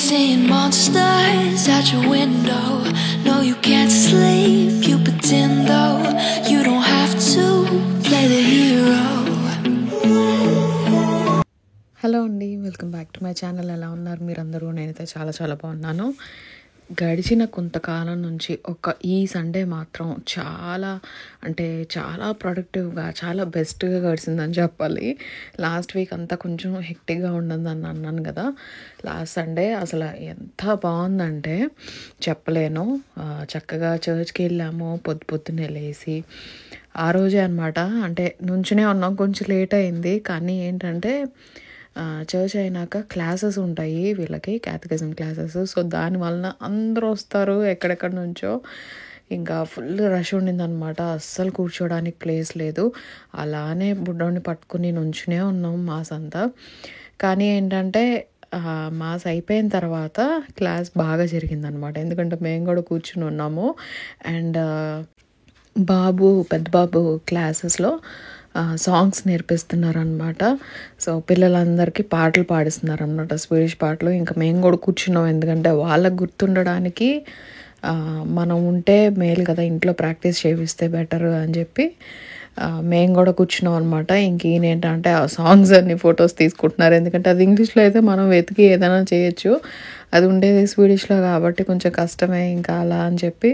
seeing monsters at your window. No, you can't sleep, you pretend though. You don't have to play the hero. Hello అండి, welcome back to my channel. ఎలా ఉన్నారు మీరందరూ? నేనైతే చాలా బాగున్నాను. గడిచిన కొంతకాలం నుంచి ఈ సండే మాత్రం చాలా ప్రొడక్టివ్గా, చాలా బెస్ట్గా గడిచిందని చెప్పాలి. లాస్ట్ వీక్ అంతా కొంచెం హెక్టిక్గా ఉండదని అన్నాను కదా. లాస్ట్ సండే అసలు ఎంత బాగుందంటే చెప్పలేను. చక్కగా చర్చ్కి వెళ్ళాము, పొద్దున్నే లేసి ఆ రోజే అనమాట. అంటే నుంచునే ఉన్నాం, కొంచెం లేట్ అయింది. కానీ ఏంటంటే చర్చ్ అయినాక క్లాసెస్ ఉంటాయి వీళ్ళకి, క్యాటకిజం క్లాసెస్. సో దానివలన అందరూ వస్తారు ఎక్కడెక్కడ నుంచో. ఇంకా ఫుల్ రష్ ఉండిందనమాట. అస్సలు కూర్చోడానికి ప్లేస్ లేదు. అలానే బుడ్డోని పట్టుకుని నుంచునే ఉన్నాం మాస్ అంతా. కానీ ఏంటంటే మాస్ అయిపోయిన తర్వాత క్లాస్ బాగా జరిగిందనమాట. ఎందుకంటే మేము కూడా కూర్చుని ఉన్నాము. అండ్ పెద్ద బాబు క్లాసెస్లో సాంగ్స్ నేర్పిస్తున్నారనమాట. సో పిల్లలందరికీ పాటలు పాడిస్తున్నారు అన్నమాట, స్వీడిష్ పాటలు. ఇంకా మేము కూడా కూర్చున్నాం, ఎందుకంటే వాళ్ళకు గుర్తుండడానికి మనం ఉంటే మేలు కదా, ఇంట్లో ప్రాక్టీస్ చేపిస్తే బెటర్ అని చెప్పి మేము కూడా కూర్చున్నాం అనమాట. ఇంకేంటంటే ఆ సాంగ్స్ అన్ని ఫొటోస్ తీసుకుంటున్నారు. ఎందుకంటే అది ఇంగ్లీష్లో అయితే మనం వెతికి ఏదైనా చేయొచ్చు, అది ఉండేది స్వీడిష్లో కాబట్టి కొంచెం కష్టమే. ఇంకా అలా అని చెప్పి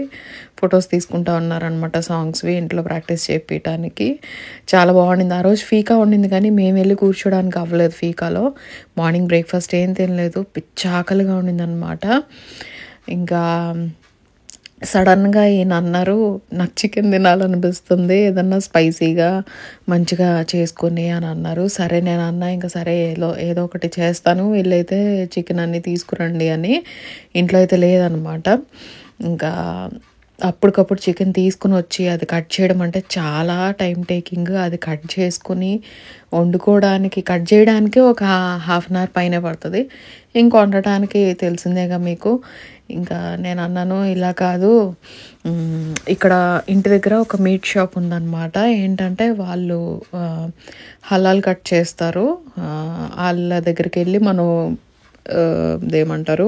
ఫొటోస్ తీసుకుంటా ఉన్నారనమాట సాంగ్స్వి, ఇంట్లో ప్రాక్టీస్ చేయించడానికి. చాలా బాగుండింది. ఆ రోజు ఫీకా ఉండింది కానీ మేము వెళ్ళి కూర్చోడానికి అవ్వలేదు ఫీకాలో. మార్నింగ్ బ్రేక్ఫాస్ట్ ఏం తినలేదు, పిచ్చాకలిగా ఉండిందనమాట. ఇంకా సడన్గా ఈయన అన్నారు, నాకు చికెన్ తినాలనిపిస్తుంది, ఏదన్నా స్పైసీగా మంచిగా చేసుకొని అని అన్నారు. సరే నేను అన్నా, ఇంకా సరే ఏదో ఒకటి చేస్తాను, వీళ్ళైతే చికెన్ అన్నీ తీసుకురండి అని. ఇంట్లో అయితే లేదనమాట. ఇంకా అప్పటికప్పుడు చికెన్ తీసుకుని వచ్చి అది కట్ చేయడం అంటే చాలా టైం టేకింగ్. అది కట్ చేసుకుని వండుకోవడానికి, కట్ చేయడానికి ఒక హాఫ్ అన్ అవర్ పైనే పడుతుంది. ఇంక వండటానికి తెలిసిందేగా మీకు. ఇంకా నేను అన్నాను, ఇలా కాదు, ఇక్కడ ఇంటి దగ్గర ఒక మీట్ షాప్ ఉందన్నమాట. ఏంటంటే వాళ్ళు హలాల్ కట్ చేస్తారు. వాళ్ళ దగ్గరికి వెళ్ళి మనం ఏమంటారు,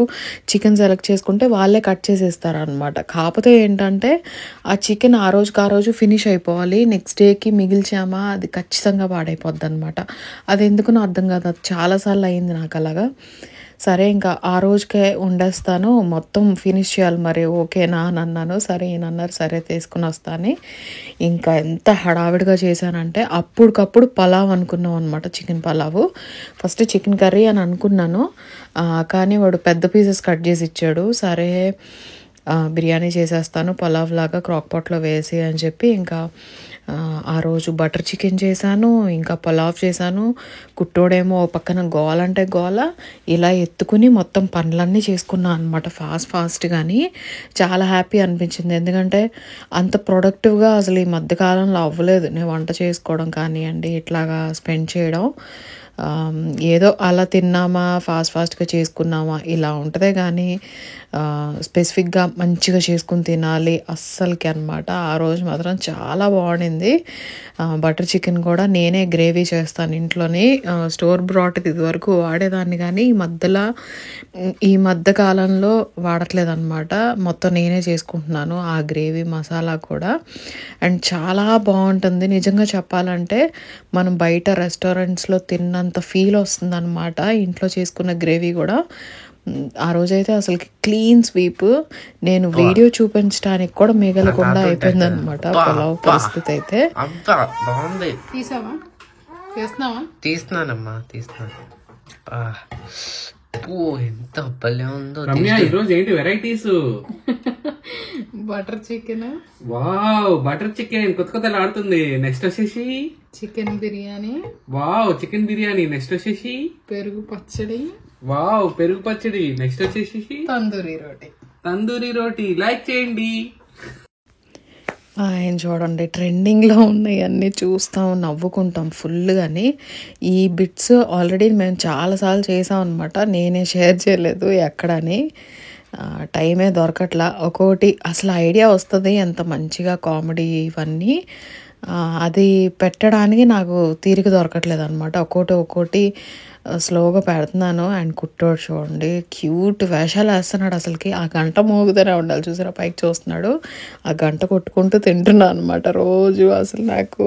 చికెన్ సెలెక్ట్ చేసుకుంటే వాళ్ళే కట్ చేసేస్తారు అనమాట. కాకపోతే ఏంటంటే ఆ చికెన్ ఆ రోజు ఫినిష్ అయిపోవాలి. నెక్స్ట్ డేకి మిగిల్చామా అది ఖచ్చితంగా పాడైపోద్ది అనమాట. అది ఎందుకునో అర్థం కాదు, అది చాలాసార్లు అయింది నాకు అలాగా. సరే ఇంకా ఆ రోజుకే వండేస్తాను, మొత్తం ఫినిష్ చేయాలి మరి, ఓకేనా అని అన్నాను. సరే ఈయన అన్నారు, సరే తీసుకుని వస్తాను. ఇంకా ఎంత హడావిడిగా చేశానంటే అప్పటికప్పుడు పలావ్ అనుకున్నాం అనమాట, chicken pulao. First chicken curry అని అనుకున్నాను, కానీ వాడు పెద్ద పీసెస్ కట్ చేసి ఇచ్చాడు. సరే బిర్యానీ చేసేస్తాను పలావ్ లాగా క్రాక్ పాట్లో వేసి అని చెప్పి ఇంకా ఆ రోజు బటర్ చికెన్ చేశాను, ఇంకా పలావ్ చేశాను. కుట్టోడేమో పక్కన గోల అంటే గోల, ఇలా ఎత్తుకుని మొత్తం పనులన్నీ చేసుకున్నాను అనమాట ఫాస్ట్. కానీ చాలా హ్యాపీ అనిపించింది. ఎందుకంటే అంత ప్రొడక్టివ్గా అసలు ఈ మధ్యకాలంలో అవ్వలేదు నేను వంట చేసుకోవడం కానివ్వండి, ఇట్లాగా స్పెండ్ చేయడం. ఏదో అలా తిన్నామా, ఫాస్ట్గా చేసుకున్నామా, ఇలా ఉంటుందే కానీ స్పెసిఫిక్గా మంచిగా చేసుకుని తినాలి అస్సలకి అనమాట. ఆ రోజు మాత్రం చాలా బాగుండింది. బటర్ చికెన్ కూడా నేనే గ్రేవీ చేస్తాను ఇంట్లోనే. స్టోర్ బ్రాట్ ఇదివరకు వాడేదాన్ని, కానీ ఈ మధ్య కాలంలో వాడట్లేదు అనమాట. మొత్తం నేనే చేసుకుంటున్నాను ఆ గ్రేవీ మసాలా కూడా. అండ్ చాలా బాగుంటుంది నిజంగా చెప్పాలంటే. మనం బయట రెస్టారెంట్స్లో తిన్నంత ఫీల్ వస్తుంది అనమాట ఇంట్లో చేసుకున్న గ్రేవీ కూడా. ఆ రోజైతే అసలు క్లీన్ స్వీప్. నేను వీడియో చూపించడానికి కూడా మిగలకుండా అయిపోయింది అనమాట పలావ్ పరిస్థితి అయితే. తీస్తున్నానమ్మా. ఎంత భలే ఉందో. ఈరోజు ఏంటి varieties? Butter chicken. Wow, butter chicken కొత్త ఆడుతుంది. నెక్స్ట్ వచ్చేసి chicken biryani. Wow, chicken biryani. Next వచ్చేసి పెరుగు పచ్చడి. వావ్, పెరుగు పచ్చడి. నెక్స్ట్ వచ్చేసి తందూరి రోటీ. లైక్ చేయండి. ఆయన చూడండి, ట్రెండింగ్లో ఉన్నాయి అన్నీ చూస్తాం, నవ్వుకుంటాం ఫుల్గాని. ఈ బిట్స్ ఆల్రెడీ మేము చాలాసార్లు చేసాం అనమాట. నేనే షేర్ చేయలేదు ఎక్కడని, టైమే దొరకట్లా. ఒక్కోటి అసలు ఐడియా వస్తుంది ఎంత మంచిగా కామెడీ ఇవన్నీ, అది పెట్టడానికి నాకు తీరిక దొరకట్లేదు అనమాట. ఒక్కోటి స్లోగా పెడుతున్నాను. అండ్ కుట్టోడు చూడండి క్యూట్ వేషాలు వేస్తున్నాడు. అసలుకి ఆ గంట మోగుతూనే ఉండాలి, చూసారా పైకి చూస్తున్నాడు. ఆ గంట కొట్టుకుంటూ తింటున్నాను అనమాట రోజు. అసలు నాకు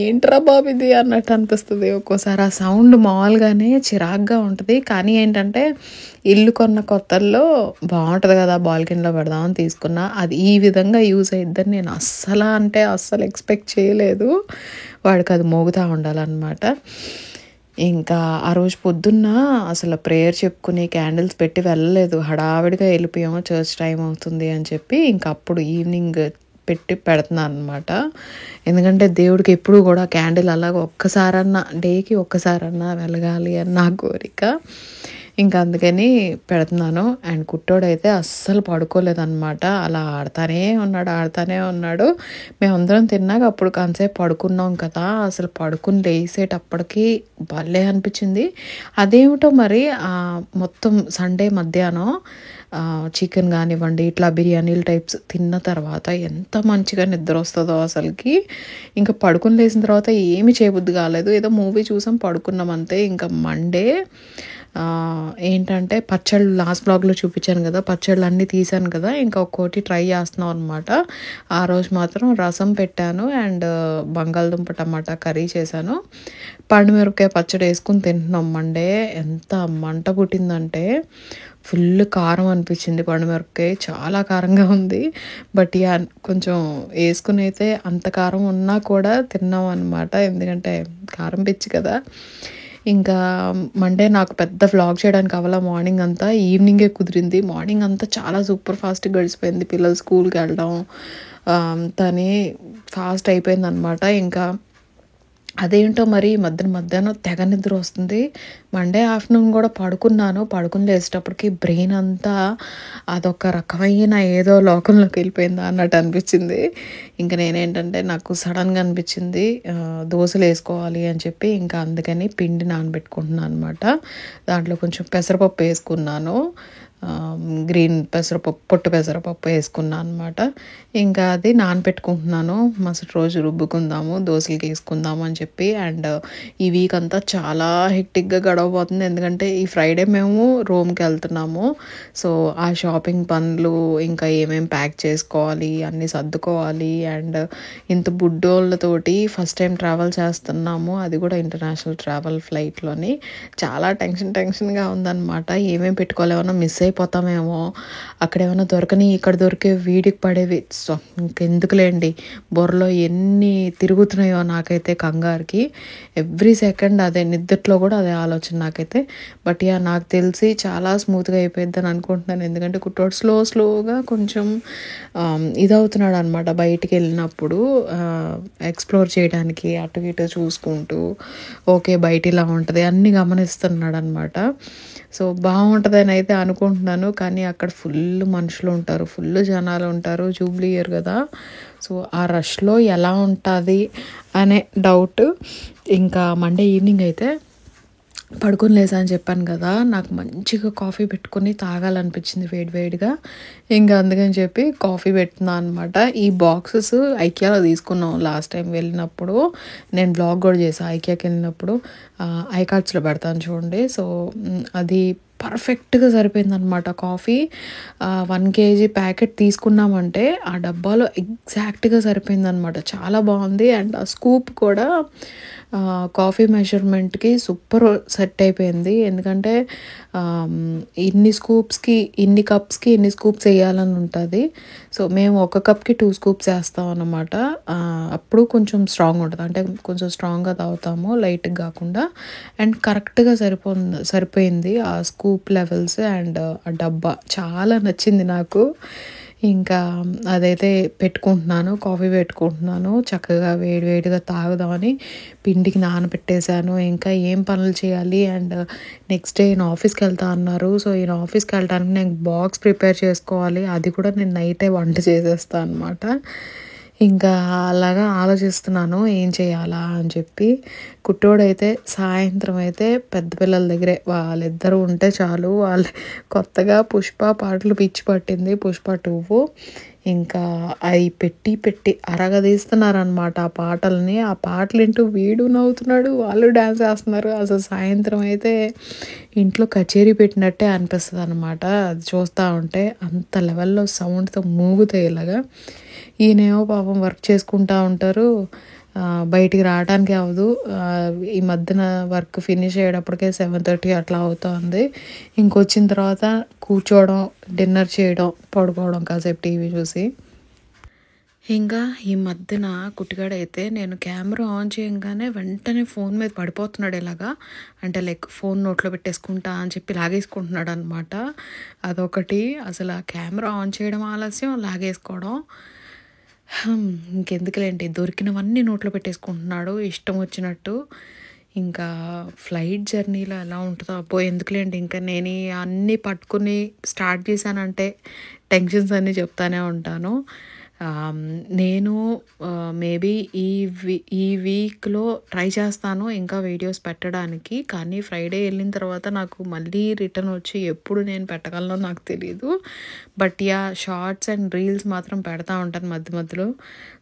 ఏంట్రా బాబు ఇది అన్నట్టు అనిపిస్తుంది ఒక్కోసారి. ఆ సౌండ్ మామూలుగానే చిరాగ్గా ఉంటుంది, కానీ ఏంటంటే ఇల్లు కొన్న కొత్తల్లో బాగుంటుంది కదా బాల్కనీలో పెడదామని తీసుకున్నా. అది ఈ విధంగా యూజ్ అయిద్దని నేను అస్సలు ఎక్స్పెక్ట్ చేయలేదు. వాడికి అది మోగుతూ ఉండాలన్నమాట. ఇంకా ఆ రోజు పొద్దున్న అసలు ప్రేయర్ చెప్పుకుని క్యాండిల్స్ పెట్టి వెళ్ళలేదు, హడావిడిగా వెళ్ళిపోయాము, చర్చ్ టైం అవుతుంది అని చెప్పి. ఇంకా అప్పుడు ఈవినింగ్ పెట్టి పెడుతున్నాను అనమాట. ఎందుకంటే దేవుడికి ఎప్పుడు కూడా క్యాండిల్ అలాగ డేకి ఒక్కసారన్నా వెలగాలి అని నా కోరిక. ఇంకా అందుకని పెడుతున్నాను. అండ్ కుట్టోడైతే అస్సలు పడుకోలేదన్నమాట, అలా ఆడుతూనే ఉన్నాడు. మేమందరం తిన్నాక అప్పుడు కాసేపు పడుకున్నాం కదా, అసలు పడుకుని లేసేటప్పటికి భలే అనిపించింది. అదేమిటో మరి మొత్తం సండే మధ్యాహ్నం చికెన్ కానివ్వండి ఇట్లా బిర్యానీలు టైప్స్ తిన్న తర్వాత ఎంత మంచిగా నిద్ర వస్తుందో అసలుకి. ఇంకా పడుకుని లేచిన తర్వాత ఏమి చేయబుద్ధి కాలేదు, ఏదో మూవీ చూసాం పడుకున్నాం అంతే. ఇంకా మండే ఏంటంటే పచ్చళ్ళు లాస్ట్ బ్లాగ్లో చూపించాను కదా, పచ్చళ్ళు అన్నీ తీసాను కదా, ఇంకా ఒక్కోటి ట్రై చేస్తున్నాం అనమాట. ఆ రోజు మాత్రం రసం పెట్టాను అండ్ బంగాళదుంప టమాటా కర్రీ చేశాను. పండుమిరపకాయ పచ్చడి వేసుకుని తింటున్నాం. మండే ఎంత మంట పుట్టిందంటే ఫుల్ కారం అనిపించింది. పండుమిరపకాయ చాలా కారంగా ఉంది, బట్ కొంచెం వేసుకుని అయితే అంత కారం ఉన్నా కూడా తిన్నాం అనమాట, ఎందుకంటే కారం పిచ్చి కదా. ఇంకా మండే నాకు పెద్ద వ్లాగ్ చేయడానికి అవ్వాల, మార్నింగ్ అంతా ఈవినింగే కుదిరింది. మార్నింగ్ అంతా చాలా సూపర్ ఫాస్ట్గా గడిచిపోయింది, పిల్లలు స్కూల్కి వెళ్ళడం తనే ఫాస్ట్ అయిపోయింది అనమాట. ఇంకా అదేంటో మరి మధ్యాహ్నం తెగ నిద్ర వస్తుంది. మండే ఆఫ్టర్నూన్ కూడా పడుకుని లేచేటప్పటికి బ్రెయిన్ అంతా అదొక రకమైన ఏదో లోకంలోకి వెళ్ళిపోయిందా అన్నట్టు అనిపించింది. ఇంకా నేనేంటంటే నాకు సడన్గా అనిపించింది దోశలు వేసుకోవాలి అని చెప్పి, ఇంకా అందుకని పిండి నానబెట్టుకుంటున్నాను అనమాట. దాంట్లో కొంచెం పెసరపప్పు వేసుకున్నాను, గ్రీన్ పెసరపప్పు, పొట్టు పెసరపప్పు వేసుకున్నాను అనమాట. ఇంకా అది నానబెట్టుకుంటున్నాను, మరుసటి రోజు రుబ్బుకుందాము, దోశలకి వేసుకుందాము అని చెప్పి. అండ్ ఈ వీక్ అంతా చాలా హెక్టిక్గా గడవబోతుంది, ఎందుకంటే ఈ ఫ్రైడే మేము రోమ్కి వెళ్తున్నాము. సో ఆ షాపింగ్ పనులు, ఇంకా ఏమేమి ప్యాక్ చేసుకోవాలి, అన్నీ సర్దుకోవాలి. అండ్ ఇంత బుడ్డోళ్ళతోటి ఫస్ట్ టైం ట్రావెల్ చేస్తున్నాము, అది కూడా ఇంటర్నేషనల్ ట్రావెల్ ఫ్లైట్లోని. చాలా టెన్షన్గా ఉందన్నమాట. ఏమేమి పెట్టుకోవాలి, ఏమన్నా మిస్ అయిపోతామేమో, అక్కడ ఏమైనా దొరకని ఇక్కడ దొరికే వీడికి పడేవి. సో ఇంకెందుకులేండి, బుర్రలో ఎన్ని తిరుగుతున్నాయో నాకైతే కంగారుకి. ఎవ్రీ సెకండ్ అదే, నిద్రలో కూడా అదే ఆలోచన నాకైతే. బట్ నాకు తెలిసి చాలా స్మూత్గా అయిపోద్ది అని అనుకుంటున్నాను, ఎందుకంటే కుట్టోడు స్లోగా కొంచెం ఇదవుతున్నాడు అనమాట. బయటికి వెళ్ళినప్పుడు ఎక్స్ప్లోర్ చేయడానికి అటు ఇటు చూసుకుంటూ, ఓకే బయట ఇలా ఉంటుంది అన్నీ గమనిస్తున్నాడు అనమాట. సో బాగుంటుందని అయితే అనుకుంటున్నాను, కానీ అక్కడ ఫుల్ మనుషులు ఉంటారు, ఫుల్ జనాలు ఉంటారు, జూబ్లీ ఇయర్ కదా. సో ఆ రష్లో ఎలా ఉంటుంది అనే డౌట్. ఇంకా మండే ఈవినింగ్ అయితే పడుకొని లేసా అని చెప్పాను కదా, నాకు మంచిగా కాఫీ పెట్టుకొని తాగాలనిపించింది వేడివేడిగా. ఇంకా అందుకని చెప్పి కాఫీ పెట్టున్నా అనమాట. ఈ బాక్సెస్ ఐకియాలో తీసుకున్నాం లాస్ట్ టైం వెళ్ళినప్పుడు, నేను బ్లాగ్ కూడా చేసాను ఐకియాకి వెళ్ళినప్పుడు. ఐకార్డ్స్లో పెడతాను చూడండి. సో అది పర్ఫెక్ట్గా సరిపోయింది అనమాట. కాఫీ 1 kg ప్యాకెట్ తీసుకున్నామంటే ఆ డబ్బాలో ఎగ్జాక్ట్గా సరిపోయింది అనమాట, చాలా బాగుంది. అండ్ ఆ స్కూప్ కూడా కాఫీ మెజర్మెంట్కి సూపర్ సెట్ అయిపోయింది, ఎందుకంటే ఇన్ని కప్స్కి ఇన్ని స్కూప్స్ వేయాలని ఉంటుంది. సో మేము 1 కప్కి 2 స్కూప్స్ వేస్తాం అన్నమాట. అప్పుడు కొంచెం స్ట్రాంగ్ ఉంటుంది, అంటే కొంచెం స్ట్రాంగ్గా తాగుతాము, లైట్గా కాకుండా. అండ్ కరెక్ట్గా సరిపోయింది ఆ స్కూప్ లెవెల్స్. అండ్ ఆ డబ్బా చాలా నచ్చింది నాకు. ఇంకా అదైతే కాఫీ పెట్టుకుంటున్నాను, చక్కగా వేడివేడిగా తాగుదామని. పిండికి నానబెట్టేశాను, ఇంకా ఏం పనులు చేయాలి. అండ్ నెక్స్ట్ డే ఈయన ఆఫీస్కి వెళ్తా అన్నారు. సో ఈయన ఆఫీస్కి వెళ్ళడానికి నేను బాక్స్ ప్రిపేర్ చేసుకోవాలి, అది కూడా నేను నైటే వంట చేసేస్తాను అనమాట. ఇంకా అలాగా ఆలోచిస్తున్నాను ఏం చేయాలా అని చెప్పి. కుట్టోడైతే సాయంత్రం అయితే పెద్ద పిల్లల దగ్గరే వాళ్ళిద్దరూ ఉంటే చాలు. వాళ్ళు కొత్తగా పుష్ప పాటలు పిచ్చి పట్టింది, పుష్ప 2. ఇంకా అవి పెట్టి అరగదీస్తున్నారనమాట ఆ పాటల్ని. ఆ పాటలు వింటూ వీడు నవ్వుతున్నాడు, వాళ్ళు డ్యాన్స్ చేస్తున్నారు. అసలు సాయంత్రం అయితే ఇంట్లో కచేరీ పెట్టినట్టే అనిపిస్తుంది అనమాట. అది చూస్తూ ఉంటే అంత లెవెల్లో సౌండ్తో మూగుతాయి ఇలాగా. ఈయనేమో పాపం వర్క్ చేసుకుంటూ ఉంటారు, బయటికి రావడానికి అవ్వదు. ఈ మధ్యన వర్క్ ఫినిష్ అయ్యేటప్పటికే 7:30 అట్లా అవుతుంది. ఇంకొచ్చిన తర్వాత కూర్చోవడం, డిన్నర్ చేయడం, పడుకోవడం, కాసేపు టీవీ చూసి. ఇంకా ఈ మధ్యన కుట్టిగాడైతే నేను కెమెరా ఆన్ చేయగానే వెంటనే ఫోన్ మీద పడిపోతున్నాడు ఇలాగా. అంటే లైక్ ఫోన్ నోట్లో పెట్టేసుకుంటా అని చెప్పి లాగేసుకుంటున్నాడు అనమాట. అదొకటి. అసలు ఆ కెమెరా ఆన్ చేయడం ఆలస్యం, లాగేసుకోవడం. ఇంకెందుకులేంటి, దొరికినవన్నీ నోట్లో పెట్టేసుకుంటున్నాడు ఇష్టం వచ్చినట్టు. ఇంకా ఫ్లైట్ జర్నీలో ఎలా ఉంటుందో అబ్బో ఎందుకులేండి. ఇంకా నేను అన్నీ పట్టుకుని స్టార్ట్ చేశానంటే టెన్షన్స్ అన్నీ చెప్తానే ఉంటాను. నేను మేబీ ఈ వీక్లో ట్రై చేస్తాను ఇంకా వీడియోస్ పెట్టడానికి. కానీ ఫ్రైడే వెళ్ళిన తర్వాత నాకు మళ్ళీ రిటర్న్ వచ్చి ఎప్పుడు నేను పెట్టగలనో నాకు తెలియదు. బట్ షార్ట్స్ అండ్ రీల్స్ మాత్రం పెడతా ఉంటాను మధ్య మధ్యలో.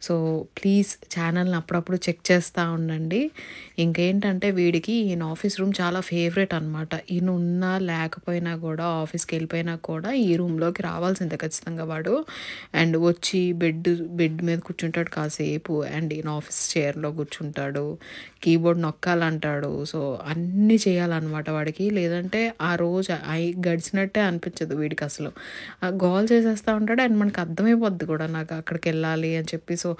సో ప్లీజ్ ఛానల్ని అప్పుడప్పుడు చెక్ చేస్తూ ఉండండి. ఇంకేంటంటే వీడికి ఈయన ఆఫీస్ రూమ్ చాలా ఫేవరెట్ అనమాట. ఈయన ఉన్నా లేకపోయినా కూడా, ఆఫీస్కి వెళ్ళిపోయినా కూడా ఈ రూమ్లోకి రావాల్సిందే ఖచ్చితంగా వాడు. అండ్ వచ్చి బెడ్ మీద కూర్చుంటాడు కాసేపు, అండ్ ఈయన ఆఫీస్ చైర్లో కూర్చుంటాడు, కీబోర్డ్ నొక్కాలంటాడు. సో అన్నీ చేయాలన్నమాట వాడికి. లేదంటే ఆ రోజు గడిచినట్టే అనిపించదు వీడికి అసలు. గోల్ చేసేస్తూ ఉంటాడు. అండ్ మనకు అర్థమైపోద్ది కూడా నాకు అక్కడికి వెళ్ళాలి అని చెప్పి. సో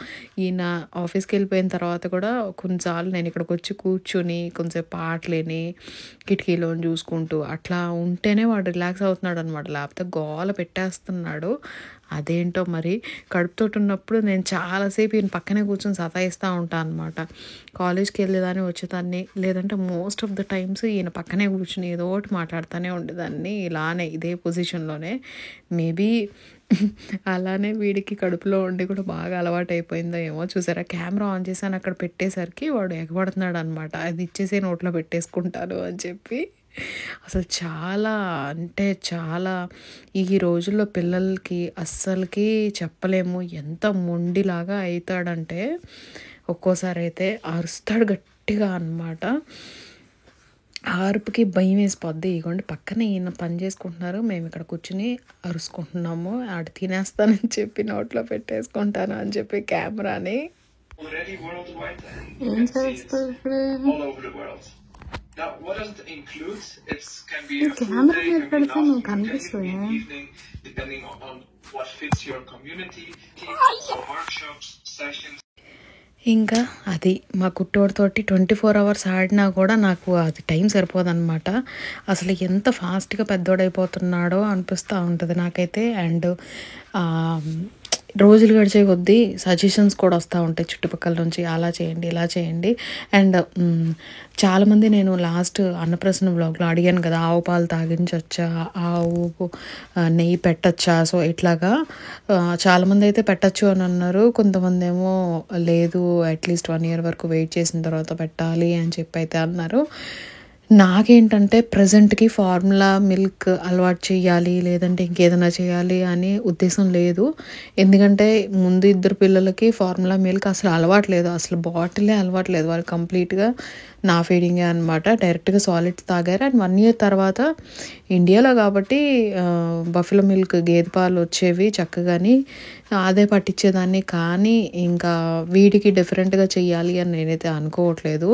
ఈయన ఆఫీస్కి వెళ్ళిపోయిన తర్వాత కూడా కొన్నిసార్లు నేను ఇక్కడికి వచ్చి కూర్చుని కొంచెంసేపు పాటలేని కిటికీలోని చూసుకుంటూ అట్లా ఉంటేనే వాడు రిలాక్స్ అవుతున్నాడు అనమాట. లేకపోతే గోల పెట్టేస్తున్నాడు. అదేంటో మరి. కడుపుతోటి ఉన్నప్పుడు నేను చాలాసేపు ఈయన పక్కనే కూర్చొని సతాయిస్తూ ఉంటాను అనమాట. కాలేజ్కి వెళ్ళేదాన్ని, వచ్చేదాన్ని, లేదంటే మోస్ట్ ఆఫ్ ద టైమ్స్ ఈయన పక్కనే కూర్చుని ఏదో ఒకటి మాట్లాడుతూనే ఉండేదాన్ని ఇలానే, ఇదే పొజిషన్లోనే. మేబీ అలానే వీడికి కడుపులో ఉండి కూడా బాగా అలవాటు అయిపోయిందో ఏమో. చూసారా, కెమెరా ఆన్ చేశాను అక్కడ పెట్టేసరికి వాడు ఎగబడుతున్నాడు అనమాట. అది ఇచ్చేసే నోట్లో పెట్టేసుకుంటాను అని చెప్పి. అసలు చాలా అంటే చాలా ఈ రోజుల్లో పిల్లలకి అస్సలకి చెప్పలేము ఎంత మొండిలాగా అవుతాడంటే. ఒక్కోసారి అయితే అరుస్తాడు గట్టిగా అన్నమాట. అరుపుకి భయం వేసిపోద్ది. ఇగోండి పక్కనే ఈయన పని చేసుకుంటున్నారు, మేము ఇక్కడ కూర్చుని అరుచుకుంటున్నాము. ఆడు తినేస్తానని చెప్పి నోట్లో పెట్టేసుకుంటాను అని చెప్పి కెమెరాని. ఏం చేస్తావు ఇప్పుడు? కెమెరా మీద పెడితే నువ్వు కనిపిస్తుంది. ఇంకా అది మా కుట్టోడితోటి 24 hours ఆడినా కూడా నాకు అది టైం సరిపోదన్నమాట. అసలు ఎంత ఫాస్ట్గా పెద్దోడైపోతున్నాడో అనిపిస్తూ ఉంటుంది నాకైతే. అండ్ రోజులు గడిచే కొద్దీ సజెషన్స్ కూడా వస్తూ ఉంటాయి చుట్టుపక్కల నుంచి, అలా చేయండి, ఇలా చేయండి. అండ్ చాలామంది, నేను లాస్ట్ అన్నప్రసన్న వ్లాగ్లో అడిగాను కదా, ఆవు పాలు తాగించవచ్చా, ఆవు నెయ్యి పెట్టచ్చా. సో ఇట్లాగా చాలామంది అయితే పెట్టచ్చు అని అన్నారు. కొంతమంది ఏమో లేదు, అట్లీస్ట్ 1 year వరకు వెయిట్ చేసిన తర్వాత పెట్టాలి అని చెప్పి అయితే అన్నారు. నాకేంటంటే ప్రజెంట్కి ఫార్ములా మిల్క్ అలవాటు చేయాలి, లేదంటే ఇంకేదైనా చేయాలి అని ఉద్దేశం లేదు. ఎందుకంటే ముందు 2 పిల్లలకి ఫార్ములా మిల్క్ అసలు అలవాట్లేదు, అసలు బాటిలే అలవాట్లేదు. వాళ్ళు కంప్లీట్గా నా ఫీడింగే అనమాట. డైరెక్ట్గా సాలిడ్స్ తాగారు. అండ్ 1 year తర్వాత ఇండియాలో కాబట్టి బఫెలో మిల్క్ గేదె పాలు వచ్చేవి చక్కగాని, అదే పట్టించేదాన్ని. కానీ ఇంకా వీడికి డిఫరెంట్గా చెయ్యాలి అని నేనైతే అనుకోవట్లేదు.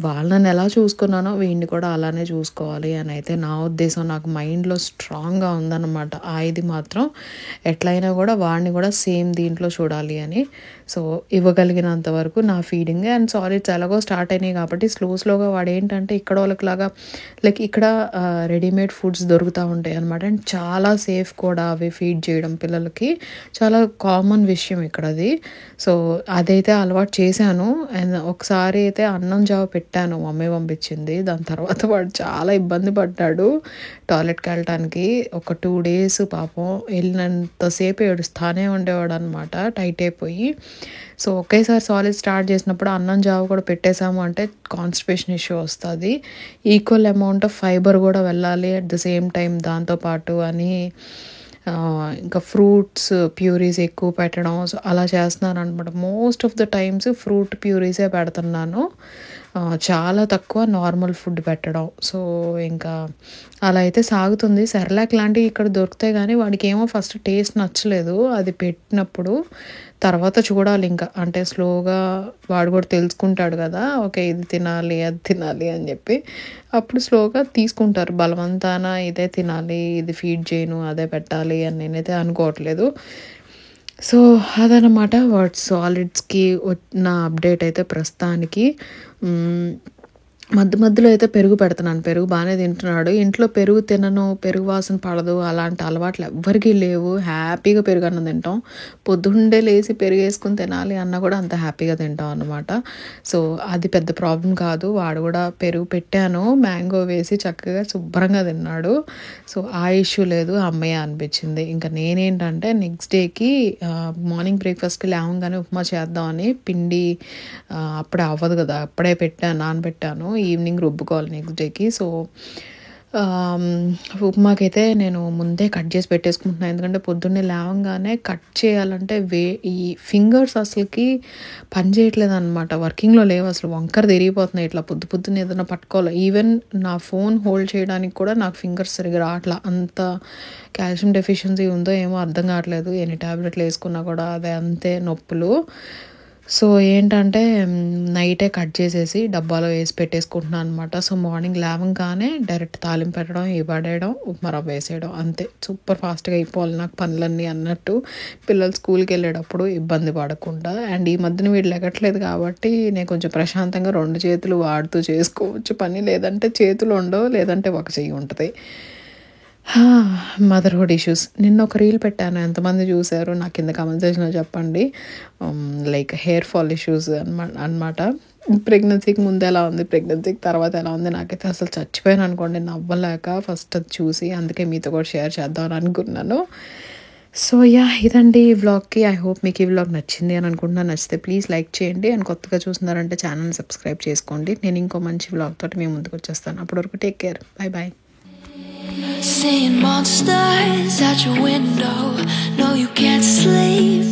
వాళ్ళని ఎలా చూసుకున్నానో వీడిని కూడా అలానే చూసుకోవాలి అని అయితే నా ఉద్దేశం. నాకు మైండ్లో స్ట్రాంగ్గా ఉందన్నమాట. ఇది మాత్రం ఎట్లయినా కూడా వాడిని కూడా సేమ్ దీంట్లో చూడాలి అని. సో ఇవ్వగలిగినంత వరకు నా ఫీడింగ్ అండ్ సాలిడ్స్ ఎలాగో స్టార్ట్ అయినాయి కాబట్టి స్లోగా వాడు ఏంటంటే ఇక్కడ వాళ్ళకిలాగా లైక్ ఇక్కడ రెడీమేడ్ ఫుడ్స్ దొరుకుతూ ఉంటాయి అనమాట. అండ్ చాలా సేఫ్ కూడా అవి ఫీడ్ చేయడం పిల్లలకి, చాలా కామన్ విషయం ఇక్కడ అది. సో అదైతే అలవాటు చేశాను. అండ్ ఒకసారి అయితే అన్నం జావ పెట్టాను, మమ్మీ పంపించింది. దాని తర్వాత వాడు చాలా ఇబ్బంది పడ్డాడు టాయిలెట్కి వెళ్ళటానికి. ఒక 2 days పాపం వెళ్ళినంతసేపు ఏడుస్తానే ఉండేవాడు అనమాట, టైట్ అయిపోయి. సో ఒకేసారి సాలిడ్ స్టార్ట్ చేసినప్పుడు అన్నం జావ కూడా పెట్టేసాము అంటే కాన్స్టిపేషన్ ఇష్యూ వస్తుంది. ఈక్వల్ అమౌంట్ ఆఫ్ ఫైబర్ కూడా వెళ్ళాలి అట్ ద సేమ్ టైం దాంతోపాటు అని ఇంకా ఫ్రూట్స్ ప్యూరీస్ ఎక్కువ పెట్టడం, సో అలా చేస్తున్నాను అనమాట. Most of the times fruit ప్యూరీసే పెడుతున్నాను, చాలా తక్కువ నార్మల్ ఫుడ్ పెట్టడం. సో ఇంకా అలా అయితే సాగుతుంది. సెర్లాక్ లాంటివి ఇక్కడ దొరుకుతాయి కానీ వాడికి ఏమో ఫస్ట్ టేస్ట్ నచ్చలేదు అది పెట్టినప్పుడు. తర్వాత చూడాలి ఇంకా, అంటే స్లోగా వాడు కూడా తెలుసుకుంటాడు కదా, ఓకే ఇది తినాలి అది తినాలి అని చెప్పి అప్పుడు స్లోగా తీసుకుంటారు. బలవంతాన ఇదే తినాలి ఇది ఫీడ్ చేయను అదే పెట్టాలి అని నేనైతే అనుకోవట్లేదు. సో అదనమాట వాట్ సాలిడ్స్కి నా అప్డేట్ అయితే ప్రస్తుతానికి. మధ్యలో అయితే పెరుగు పెడుతున్నాను, పెరుగు బాగానే తింటున్నాడు. ఇంట్లో పెరుగు తినను, పెరుగు వాసన పడదు అలాంటి అలవాట్లు ఎవ్వరికీ లేవు. హ్యాపీగా పెరుగు అన్నం తింటాం, పొద్దుండే లేచి పెరుగు వేసుకుని తినాలి అన్న కూడా అంత హ్యాపీగా తింటాం అన్నమాట. సో అది పెద్ద ప్రాబ్లం కాదు. వాడు కూడా పెరుగు పెట్టాను, మ్యాంగో వేసి చక్కగా శుభ్రంగా తిన్నాడు. సో ఆ ఇష్యూ లేదు, అమ్మయ్య అనిపించింది. ఇంకా నేనేంటంటే నెక్స్ట్ డేకి మార్నింగ్ బ్రేక్ఫాస్ట్కి లేవగానే ఉప్మా చేద్దామని పిండి అప్పుడే అవ్వదు కదా, అప్పుడే నానబెట్టాను, ఈవినింగ్ రుబ్బుకోవాలి నెక్స్ట్ డేకి. సో ఉప్మాకైతే నేను ముందే కట్ చేసి పెట్టేసుకుంటున్నాను, ఎందుకంటే పొద్దున్నే లేవగానే కట్ చేయాలంటే ఈ ఫింగర్స్ అసలుకి పని చేయట్లేదు అనమాట, వర్కింగ్లో లేవు అసలు, వంకర తిరిగిపోతున్నాయి. ఇట్లా పొద్దున్నే ఏదైనా పట్టుకోవాలి, ఈవెన్ నా ఫోన్ హోల్డ్ చేయడానికి కూడా నాకు ఫింగర్స్ సరిగ్గా రావట్లా. అంత కాల్షియం డెఫిషియన్సీ ఉందో ఏమో అర్థం కావట్లేదు, ఎన్ని ట్యాబ్లెట్లు వేసుకున్నా కూడా అదే అంతే నొప్పులు. సో ఏంటంటే నైటే కట్ చేసేసి డబ్బాలో వేసి పెట్టేసుకుంటున్నాను అనమాట. సో మార్నింగ్ లేవగానే డైరెక్ట్ తాలింపు పెట్టడం, పడేయడం, ఉప్మా రవ్వ వేసేయడం, అంతే. సూపర్ ఫాస్ట్గా అయిపోవాలి నాకు పనులన్నీ అన్నట్టు, పిల్లలు స్కూల్కి వెళ్ళేటప్పుడు ఇబ్బంది పడకుండా. అండ్ ఈ మధ్యన వీళ్ళు ఎగట్లేదు కాబట్టి నేను కొంచెం ప్రశాంతంగా 2 చేతులు వాడుతూ చేసుకోవచ్చు పని, లేదంటే చేతులు ఉండవు, లేదంటే ఒక చెయ్యి ఉంటుంది. మదర్హుడ్ ఇష్యూస్ నిన్న ఒక రీల్ పెట్టాను, ఎంతమంది చూశారు నాకు కింద కామెంట్ సెక్షన్లో చెప్పండి. లైక్ హెయిర్ ఫాల్ ఇష్యూస్ అనమాట. ప్రెగ్నెన్సీకి ముందు ఎలా ఉంది, ప్రెగ్నెన్సీకి తర్వాత ఎలా ఉంది, నాకైతే అసలు చచ్చిపోయాను అనుకోండి నవ్వలేక ఫస్ట్ అది చూసి. అందుకే మీతో కూడా షేర్ చేద్దామని అనుకున్నాను. సో ఇదండి ఈ వ్లాగ్కి. ఐ హోప్ మీకు ఈ వ్లాగ్ నచ్చింది అని అనుకుంటున్నాను. నచ్చితే ప్లీజ్ లైక్ చేయండి, అండ్ కొత్తగా చూస్తున్నారంటే ఛానల్ని సబ్స్క్రైబ్ చేసుకోండి. నేను ఇంకో మంచి వ్లాగ్ తోటి మేము ముందుకు వచ్చేస్తాను. అప్పటి వరకు take care, bye bye. Seeing monsters out your window. No, you can't sleep.